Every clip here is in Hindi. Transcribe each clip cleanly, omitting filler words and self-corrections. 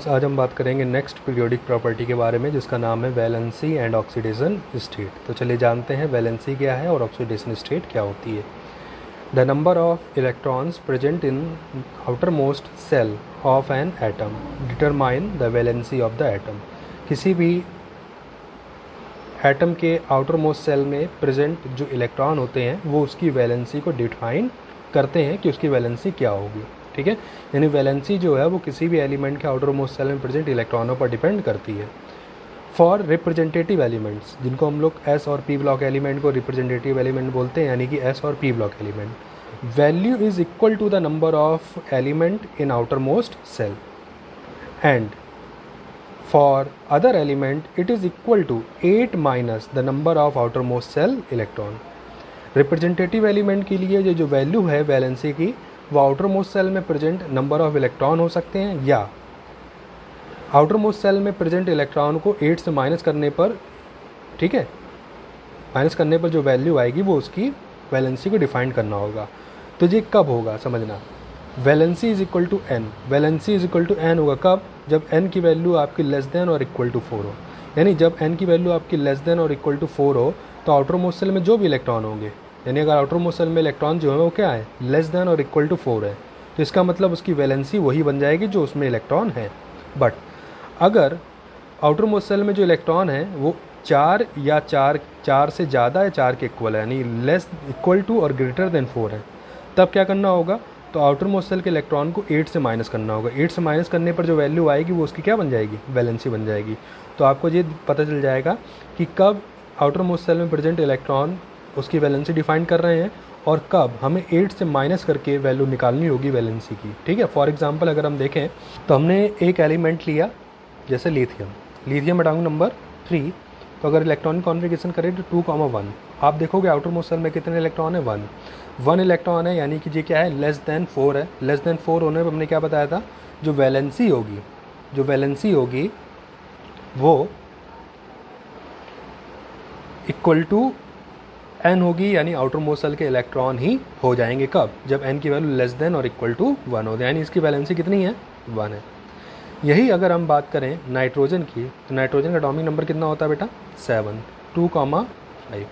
आज हम बात करेंगे नेक्स्ट पीरियोडिक प्रॉपर्टी के बारे में, जिसका नाम है वैलेंसी एंड ऑक्सीडेशन स्टेट। तो चलिए जानते हैं वैलेंसी क्या है और ऑक्सीडेशन स्टेट क्या होती है। The number of electrons present in outer most shell of an atom determine the valency of the atom. किसी भी एटम के आउटर मोस्ट सेल में प्रेजेंट जो इलेक्ट्रॉन होते हैं वो उसकी वैलेंसी को डिफाइन करते हैं कि उसकी वैलेंसी क्या होगी। ठीक है, यानी वैलेंसी जो है वो किसी भी एलिमेंट के आउटर मोस्ट सेल में प्रेजेंट इलेक्ट्रॉनों पर डिपेंड करती है। फॉर रिप्रेजेंटेटिव एलिमेंट्स, जिनको हम लोग एस और पी ब्लॉक एलिमेंट को रिप्रेजेंटेटिव एलिमेंट बोलते हैं, यानी कि एस और P block element, value is equal to the number of element in outer most shell and for other element it is equal to 8 minus the number of outer most shell electron. Representative element के लिए जो वैल्यू है वैलेंसी की, वो आउटर मोस्ट सेल में प्रेजेंट नंबर ऑफ इलेक्ट्रॉन हो सकते हैं या आउटर मोस्ट सेल में प्रेजेंट इलेक्ट्रॉन को 8 से माइनस करने पर, ठीक है, माइनस करने पर जो वैल्यू आएगी वो उसकी वैलेंसी को डिफाइन करना होगा। तो ये कब होगा समझना, valency is equal to N. Valency is equal to N होगा कब, जब एन की वैल्यू आपकी लेस देन और इक्वल टू 4 हो। यानी जब एन की वैल्यू आपकी लेस देन और इक्वल टू 4 हो तो आउटर मोस्ट सेल में जो भी इलेक्ट्रॉन होंगे, यानी अगर आउटर मोस्ट सेल में इलेक्ट्रॉन जो है वो क्या है, लेस देन और इक्वल टू 4 है, तो इसका मतलब उसकी वैलेंसी वही बन जाएगी जो उसमें इलेक्ट्रॉन है। बट अगर आउटर मोस्ट सेल में जो इलेक्ट्रॉन है वो 4 या 4 से ज़्यादा या 4 के इक्वल है, यानी लेस इक्वल टू और ग्रेटर देन 4 है, तब क्या करना होगा, तो आउटर मोस्ट सेल के इलेक्ट्रॉन को 8 से माइनस करना होगा। 8 से माइनस करने पर जो वैल्यू आएगी वो उसकी क्या बन जाएगी, वैलेंसी बन जाएगी। तो आपको ये पता चल जाएगा कि कब आउटर मोस्ट सेल में प्रेजेंट इलेक्ट्रॉन उसकी वैलेंसी डिफाइन कर रहे हैं और कब हमें 8 से माइनस करके वैल्यू निकालनी होगी वैलेंसी की। ठीक है, फॉर एग्जांपल अगर हम देखें तो हमने एक एलिमेंट लिया जैसे लिथियम एटॉमिक नंबर 3, तो अगर इलेक्ट्रॉनिक कॉन्फ़िगरेशन करें तो 2,1, आप देखोगे आउटर मोस्ट सेल में कितने इलेक्ट्रॉन है, 1 इलेक्ट्रॉन है, यानी कि ये क्या है, लेस देन 4 है। लेस देन 4 होने पर हमने क्या बताया था, जो वैलेंसी होगी वो इक्वल टू एन होगी, यानी आउटर मोस्ट सेल के इलेक्ट्रॉन ही हो जाएंगे कब, जब एन की वैल्यू लेस देन और इक्वल टू 1 हो, यानी इसकी वैलेंसी कितनी है, 1 है। यही अगर हम बात करें नाइट्रोजन की, तो नाइट्रोजन का एटॉमिक नंबर कितना होता है बेटा, 7, 2,5।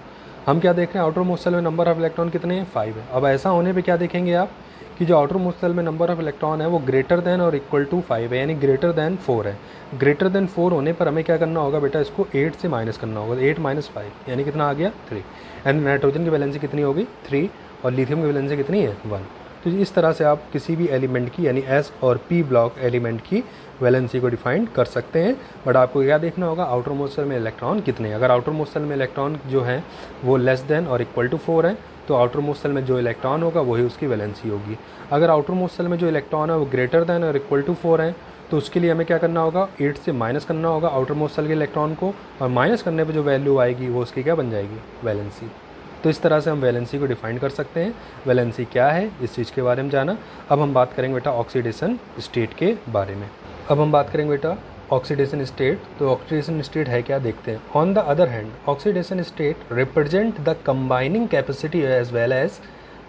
हम क्या देख रहे हैं, आउटर मोस्ट सेल में नंबर ऑफ इलेक्ट्रॉन कितने हैं, 5 है। अब ऐसा होने पे क्या देखेंगे आप कि जो आउटर मोस्ट सेल में नंबर ऑफ इलेक्ट्रॉन है वो ग्रेटर देन और इक्वल टू 5 है, यानी ग्रेटर देन 4 है। ग्रेटर देन 4 होने पर हमें क्या करना होगा बेटा, इसको 8 से माइनस करना होगा। 8 माइनस 5 यानी कितना आ गया, 3। यानी नाइट्रोजन की वैलेंसी कितनी होगी, 3, और लिथियम की वैलेंसी कितनी है, 1। तो इस तरह से आप किसी भी एलिमेंट की, यानी एस और पी ब्लॉक एलिमेंट की वैलेंसी को डिफाइन कर सकते हैं। बट आपको क्या देखना होगा, आउटर मोस्ट सेल में इलेक्ट्रॉन कितने हैं। अगर आउटर मोस्ट सेल में इलेक्ट्रॉन जो है वो लेस देन और इक्वल टू 4 है, तो आउटर मोस्ट सेल में जो इलेक्ट्रॉन होगा वही उसकी वैलेंसी होगी। अगर आउटर मोस्ट सेल में जो इलेक्ट्रॉन है वो ग्रेटर देन और इक्वल टू 4 है, तो उसके लिए हमें क्या करना होगा, 8 से माइनस करना होगा आउटर मोस्ट सेल के इलेक्ट्रॉन को, और माइनस करने पर जो वैल्यू आएगी वो उसकी क्या बन जाएगी, वैलेंसी। तो इस तरह से हम वैलेंसी को डिफाइन कर सकते हैं। वैलेंसी क्या है, इस चीज़ के बारे में जाना। अब हम बात करेंगे बेटा ऑक्सीडेशन स्टेट के बारे में। अब हम बात करेंगे बेटा ऑक्सीडेशन स्टेट। तो ऑक्सीडेशन स्टेट है क्या, देखते हैं। On the other hand oxidation state represent the combining capacity as well as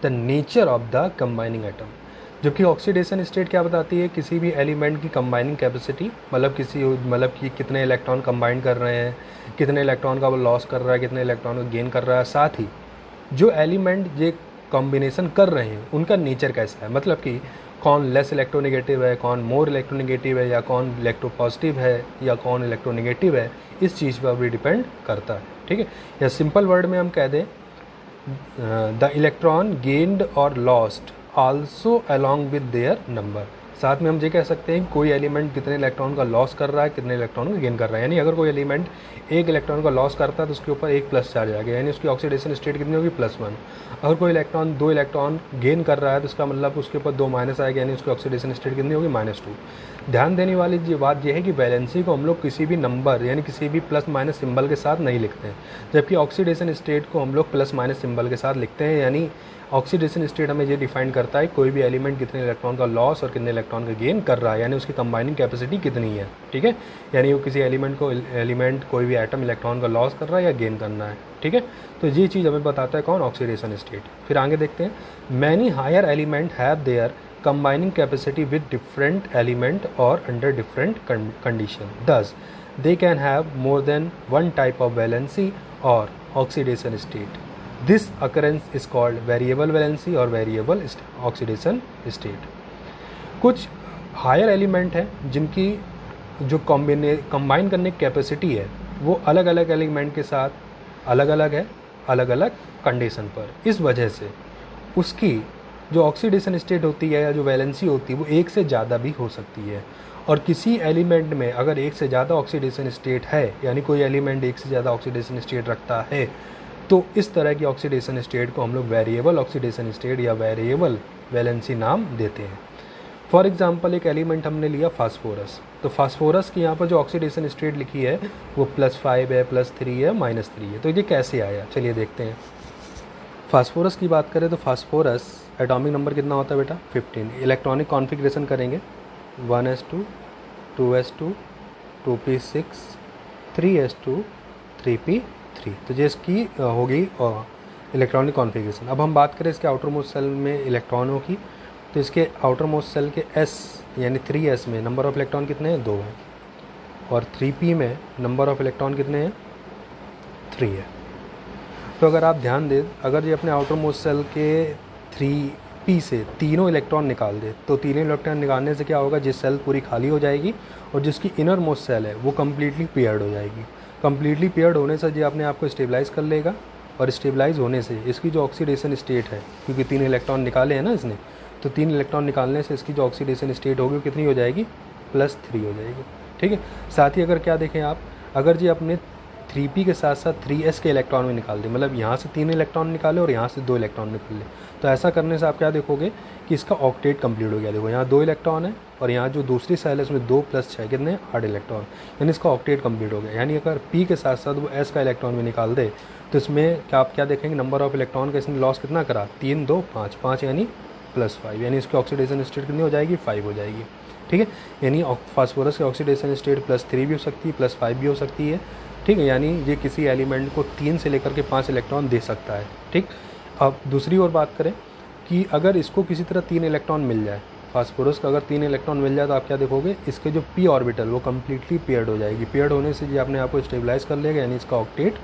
the nature of the combining atom. जबकि ऑक्सीडेशन स्टेट क्या बताती है, किसी भी एलिमेंट की कंबाइनिंग कैपेसिटी, मतलब कि कितने इलेक्ट्रॉन कंबाइन कर रहे हैं, कितने इलेक्ट्रॉन का वो लॉस कर रहा है, कितने इलेक्ट्रॉन को गेन कर रहा है, साथ ही जो एलिमेंट ये कॉम्बिनेशन कर रहे हैं उनका नेचर कैसा है, मतलब कि कौन लेस इलेक्ट्रोनेगेटिव है, कौन मोर इलेक्ट्रोनेगेटिव है, या कौन इलेक्ट्रोपॉजिटिव है, या कौन इलेक्ट्रोनेगेटिव है, इस चीज़ पर भी डिपेंड करता है। ठीक है, या सिंपल वर्ड में हम कह दें, द इलेक्ट्रॉन गेन्ड और lost also along with their number. साथ में हम ये कह सकते हैं कि कोई एलिमेंट कितने इलेक्ट्रॉन का लॉस कर रहा है, कितने इलेक्ट्रॉन का गेन कर रहा है। यानी अगर कोई एलिमेंट एक इलेक्ट्रॉन का लॉस करता है तो उसके ऊपर एक प्लस चार्ज आ गया, यानी उसकी ऑक्सीडेशन स्टेट कितनी होगी, +1। अगर कोई इलेक्ट्रॉन 2 इलेक्ट्रॉन गेन कर रहा है तो उसका मतलब उसके ऊपर 2 माइनस आएगा, यानी उसकी ऑक्सीडेशन स्टेट कितनी होगी, -2। ध्यान देने वाली बात यह है कि वैलेंसी को हम लोग किसी भी नंबर, यानी किसी भी प्लस माइनस सिंबल के साथ नहीं लिखते हैं, जबकि ऑक्सीडेशन स्टेट को हम लोग प्लस माइनस सिंबल के साथ लिखते हैं। यानी ऑक्सीडेशन स्टेट हमें ये डिफाइन करता है कोई भी एलिमेंट कितने इलेक्ट्रॉन का लॉस और कितने इलेक्ट्रॉन का गेन कर रहा है, यानी उसकी कंबाइनिंग कैपेसिटी कितनी है। ठीक है, यानी वो किसी एलिमेंट कोई भी एटम इलेक्ट्रॉन का लॉस कर रहा है या गेन करना है। ठीक है, तो ये चीज़ हमें बताता है कौन, ऑक्सीडेशन स्टेट। फिर आगे देखते हैं, many higher element have their combining capacity with different element or under different condition. Thus, they can have more than one type of valency or oxidation state. This occurrence is called variable valency or variable oxidation state. कुछ हायर एलिमेंट हैं जिनकी जो कंबाइन करने की कैपेसिटी है वो अलग अलग एलिमेंट के साथ अलग अलग है, अलग अलग कंडीशन पर। इस वजह से उसकी जो ऑक्सीडेशन स्टेट होती है या जो वैलेंसी होती है वो एक से ज़्यादा भी हो सकती है। और किसी एलिमेंट में अगर एक से ज़्यादा ऑक्सीडेशन स्टेट है, यानी कोई एलिमेंट एक से ज़्यादा ऑक्सीडेशन स्टेट रखता है, तो इस तरह की ऑक्सीडेशन स्टेट को हम लोग वेरिएबल ऑक्सीडेशन स्टेट या वेरिएबल वैलेंसी नाम देते हैं। फॉर एग्जाम्पल एक एलिमेंट हमने लिया फास्फोरस, तो फास्फोरस की यहाँ पर जो ऑक्सीडेशन स्टेट लिखी है वो +5 है, +3 है, -3 है। तो ये कैसे आया, चलिए देखते हैं। फास्फोरस की बात करें तो फास्फोरस एटॉमिक नंबर कितना होता है बेटा 15। इलेक्ट्रॉनिक कॉन्फ़िगरेशन करेंगे 1s2 2s2 2p6 3s2 3p3। तो ये इसकी होगी इलेक्ट्रॉनिक कॉन्फ़िगरेशन। अब हम बात करें इसके आउटर मोस्ट सेल में इलेक्ट्रॉनों की, तो इसके आउटर मोस्ट सेल के S यानी 3s में नंबर ऑफ़ इलेक्ट्रॉन कितने हैं 2 हैं, और 3p में नंबर ऑफ़ इलेक्ट्रॉन कितने हैं 3 है। तो अगर आप ध्यान दें, अगर ये अपने आउटर मोस्ट सेल के 3p से तीनों इलेक्ट्रॉन निकाल दे, तो तीनों इलेक्ट्रॉन निकालने से क्या होगा, जिस सेल पूरी खाली हो जाएगी और जिसकी इनर मोस्ट सेल है वो कम्प्लीटली पेयर्ड हो जाएगी। कम्प्लीटली पेयर्ड होने से ये अपने आप को स्टेबलाइज कर लेगा, और स्टेबलाइज होने से इसकी जो ऑक्सीडेशन स्टेट है, क्योंकि 3 इलेक्ट्रॉन निकाले हैं ना इसने, तो 3 इलेक्ट्रॉन निकालने से इसकी जो ऑक्सीडेशन स्टेट होगी वो कितनी हो जाएगी +3 हो जाएगी। ठीक है। साथ ही अगर क्या देखें आप, अगर जी अपने 3p के साथ साथ 3s के इलेक्ट्रॉन भी निकाल दें, मतलब यहाँ से 3 इलेक्ट्रॉन निकाले और यहाँ से 2 इलेक्ट्रॉन निकाल लें, तो ऐसा करने से आप क्या देखोगे कि इसका ऑक्टेट कंप्लीट हो गया। देखो यहाँ 2 इलेक्ट्रॉन है और यहाँ जो दूसरी सेल है उसमें 2 + 6 कितने 8 इलेक्ट्रॉन, यानी इसका ऑक्टेट कंप्लीट हो गया। यानी अगर p के साथ साथ वो s का इलेक्ट्रॉन भी निकाल दे तो इसमें क्या आप क्या देखेंगे, नंबर ऑफ इलेक्ट्रॉन का इसने लॉस कितना करा 3 2 5 5 यानी +5, यानी इसकी ऑक्सीडेशन स्टेट कितनी हो जाएगी 5 हो जाएगी। ठीक है। यानी फास्फोरस की ऑक्सीडेशन स्टेट +3 भी हो सकती है, +5 भी हो सकती है। ठीक है। यानी ये किसी एलिमेंट को 3 से लेकर के 5 इलेक्ट्रॉन दे सकता है। ठीक। अब दूसरी ओर बात करें कि अगर इसको किसी तरह 3 इलेक्ट्रॉन मिल जाए, फास्फोरस का अगर 3 इलेक्ट्रॉन मिल जाए, तो आप क्या देखोगे, इसके जो p ऑर्बिटल वो कम्प्लीटली पेयर्ड हो जाएगी। पेयर्ड होने से ये अपने आप को स्टेबलाइज कर लेगा, यानी इसका ऑक्टेट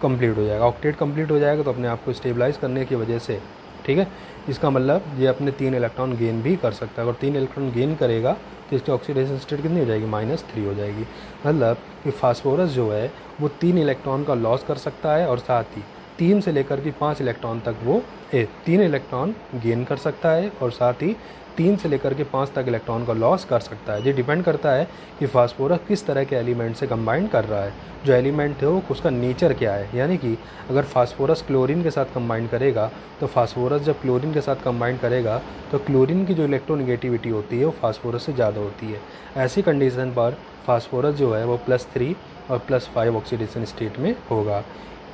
कंप्लीट हो जाएगा। ऑक्टेट कंप्लीट हो जाएगा तो अपने आप को स्टेबलाइज करने की वजह से, ठीक है, इसका मतलब ये अपने 3 इलेक्ट्रॉन गेन भी कर सकता है। अगर 3 इलेक्ट्रॉन गेन करेगा तो इसकी ऑक्सीडेशन स्टेट कितनी हो जाएगी -3 हो जाएगी। मतलब कि फास्फोरस जो है वो 3 इलेक्ट्रॉन का लॉस कर सकता है और साथ ही 3 से लेकर के 5 इलेक्ट्रॉन तक वो 3 इलेक्ट्रॉन गेन कर सकता है और साथ ही 3 से लेकर के 5 तक इलेक्ट्रॉन का लॉस कर सकता है। ये डिपेंड करता है कि फास्फोरस किस तरह के एलिमेंट से कंबाइन कर रहा है, जो एलिमेंट है वो उसका नेचर क्या है। यानी कि अगर फास्फोरस क्लोरीन के साथ कंबाइन करेगा, तो फास्फोरस जब क्लोरीन के साथ कंबाइन करेगा तो क्लोरीन की जो इलेक्ट्रोनेगेटिविटी होती है वो फास्फोरस से ज़्यादा होती है। ऐसी कंडीशन पर फास्फोरस जो है वो +3 और +5 ऑक्सीडेशन स्टेट में होगा।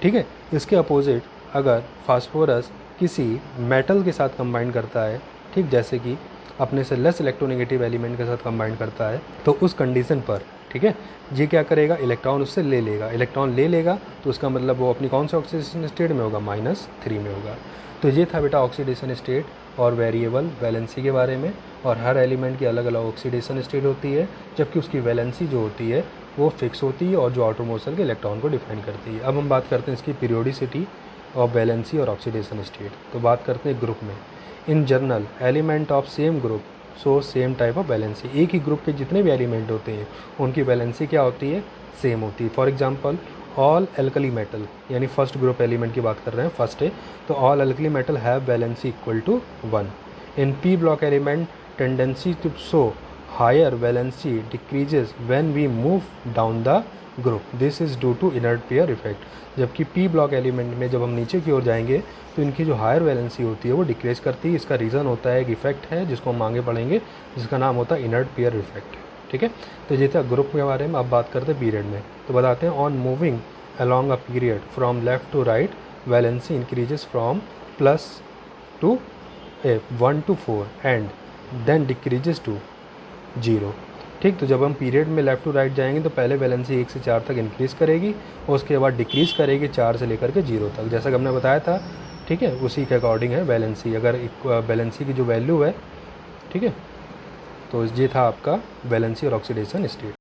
ठीक है। इसके अपोजिट अगर फास्फोरस किसी मेटल के साथ कंबाइन करता है, ठीक, जैसे कि अपने से लेस इलेक्ट्रोनेगेटिव एलिमेंट के साथ कंबाइन करता है, तो उस कंडीशन पर, ठीक है, ये क्या करेगा, इलेक्ट्रॉन उससे ले लेगा। इलेक्ट्रॉन ले लेगा तो उसका मतलब वो अपनी कौन से ऑक्सीडेशन स्टेट में होगा, -3 में होगा। तो ये था बेटा ऑक्सीडेशन स्टेट और वेरिएबल वैलेंसी के बारे में। और हर एलिमेंट की अलग अलग ऑक्सीडेशन स्टेट होती है, जबकि उसकी वैलेंसी जो होती है वो फिक्स होती है और जो आटोमोसल के इलेक्ट्रॉन को डिफाइन करती है। अब हम बात करते हैं इसकी पीरियोडिसिटी ऑफ वैलेंसी और ऑक्सीडेशन स्टेट। तो बात करते हैं ग्रुप में। In general element of same group so same type of valency. एक ही ग्रुप के जितने भी एलिमेंट होते हैं उनकी वैलेंसी क्या होती है, सेम होती है। For example all alkali metal, यानी फर्स्ट ग्रुप एलिमेंट की बात कर रहे हैं, फर्स्ट है, तो all alkali metal have valency = 1। In P block element tendency to show higher valency decreases when we move down the group, this is due to inert pair effect. जबकि पी ब्लॉक एलिमेंट में जब हम नीचे की ओर जाएंगे तो इनकी जो हायर वैलेंसी होती है वो डिक्रीज करती है। इसका रीज़न होता है एक इफेक्ट है जिसको हम आगे पढ़ेंगे, जिसका नाम होता है इनर्ट पेयर इफेक्ट। ठीक है। तो ये था ग्रुप के बारे में। अब बात करते हैं पीरियड में। तो बताते हैं on moving along a period from left to right, valency increases from +1 to 4 and then decreases to 0। ठीक। तो जब हम पीरियड में लेफ़्ट टू राइट जाएंगे तो पहले वैलेंसी 1 से 4 तक इंक्रीज़ करेगी और उसके बाद डिक्रीज़ करेगी 4 से लेकर के 0 तक, जैसा कि हमने बताया था। ठीक है। उसी के अकॉर्डिंग है वैलेंसी। अगर वैलेंसी की जो वैल्यू है, ठीक ठीक है। तो ये था आपका वैलेंसी और ऑक्सीडेशन स्टेट।